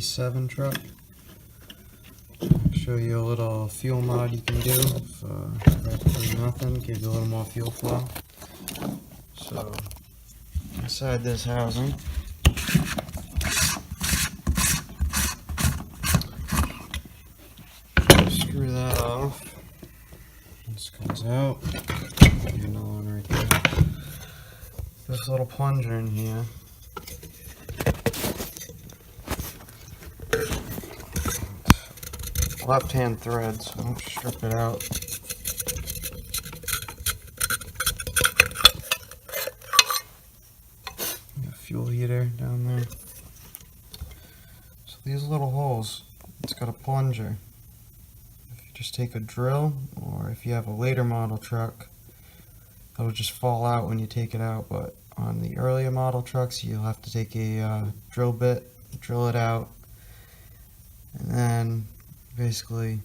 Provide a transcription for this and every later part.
97 truck. Show you a little fuel mod you can do for practically nothing, gives you a little more fuel flow. So inside this housing, screw that off. This comes out. Handle on right there. This little plunger in here. Left-hand thread, so I'll strip it out. Fuel heater down there. So these little holes, it's got a plunger. If you just take a drill, or if you have a later model truck, it'll just fall out when you take it out. But on the earlier model trucks, you'll have to take a drill bit, drill it out, and then basically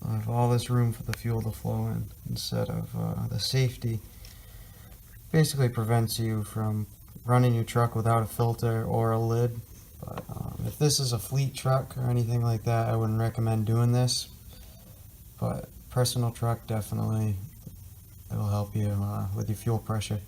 I'll have all this room for the fuel to flow in instead of the safety. Basically prevents you from running your truck without a filter or a lid. But if this is a fleet truck or anything like that, I wouldn't recommend doing this. But personal truck, definitely it will help you with your fuel pressure.